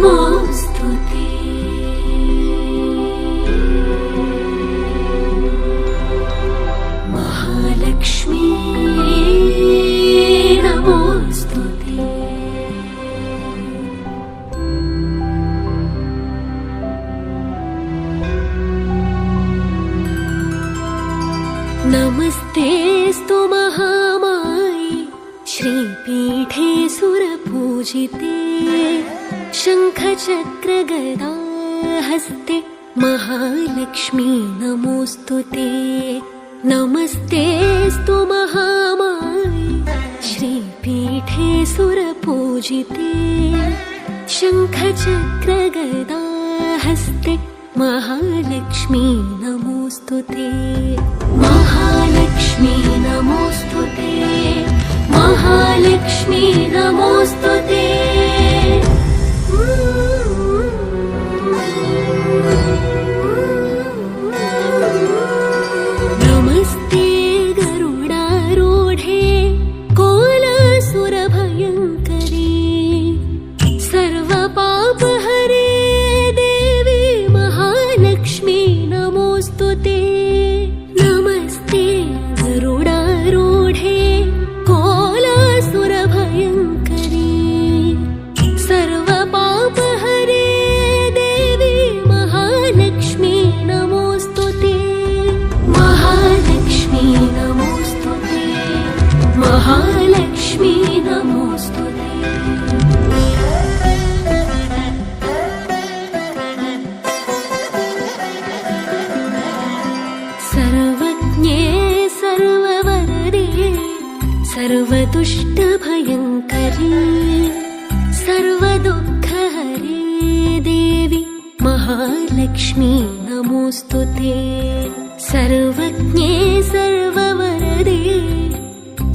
नमोऽस्तु ते। महालक्ष्मी नमोऽस्तु ते। नमस्तेऽस्तु महामाये श्रीपीठे सुरपूजिते शङ्खचक्रगदा हस्ते महालक्ष्मी नमोऽस्तु ते। नमस्तेऽस्तु महामाये श्रीपीठे सुरपूजिते शङ्खचक्रगदा हस्ते महालक्ष्मी नमोऽस्तु ते। महालक्ष्मी नमोऽस्तु ते। महालक्ष्मी नमोऽस्तु ते। नमस्ते गरुडारूढे कोलासुरभयङ्करी सर्वपापहरे देवी महालक्ष्मी नमोऽस्तु ते। नमस्ते गरुडारूढे कोलासुरभयङ्करी सर्वपापहरे देवी महालक्ष्मी नमोऽस्तु ते। महालक्ष्मी नमोऽस्तु ते। महालक्ष्मी नमोऽस्तु ते। सर्वज्ञे सर्ववरदे सर्वदुष्टभयङ्करी सर्वदुःखहरे देवी महालक्ष्मी नमोऽस्तु ते। सर्वज्ञे सर्ववरदे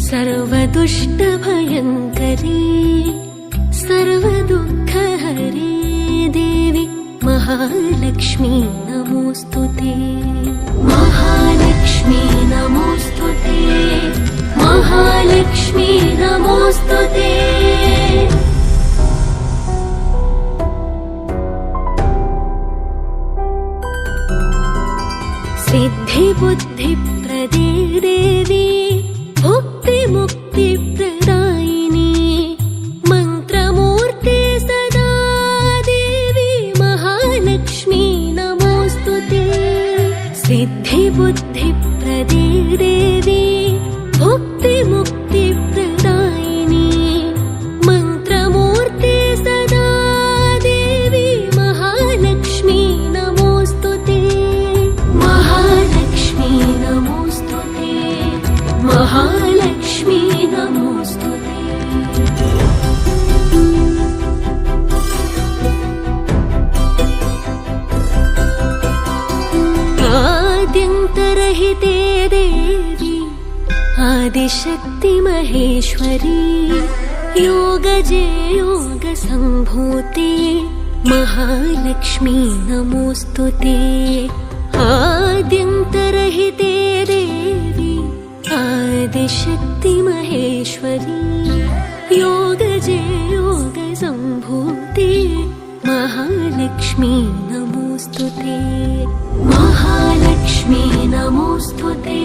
सर्वदुष्टभयङ्करी सर्वदुःखहरे देवी महालक्ष्मी नमोऽस्तु ते। महालक्ष्मी नमोऽस्तु ते। महालक्ष्मी नमोऽस्तु ते। सिद्धिबुद्धिप्रदे देवी भुक्तिमुक्तिप्रदायिनी मन्त्रमूर्ते सदा देवी महालक्ष्मी नमोऽस्तु ते। सिद्धिबुद्धिप्रदे देवी भुक्तिमुक्तिप्रदायिनी मन्त्रमूर्ते सदा देवी महालक्ष्मी नमोऽस्तु ते। महालक्ष्मी नमोऽस्तु ते। महालक्ष्मी नमोऽस्तु ते। आद्यन्तरहिते देवी आदिशक्ति महेश्वरी योगजे योगसम्भूते महालक्ष्मी नमोऽस्तु ते। आद्यन्तरहिते देवी आदिशक्ति महेश्वरी योगजे योगसम्भूते महालक्ष्मी नमोऽस्तु ते। महालक्ष्मी नमोऽस्तु ते।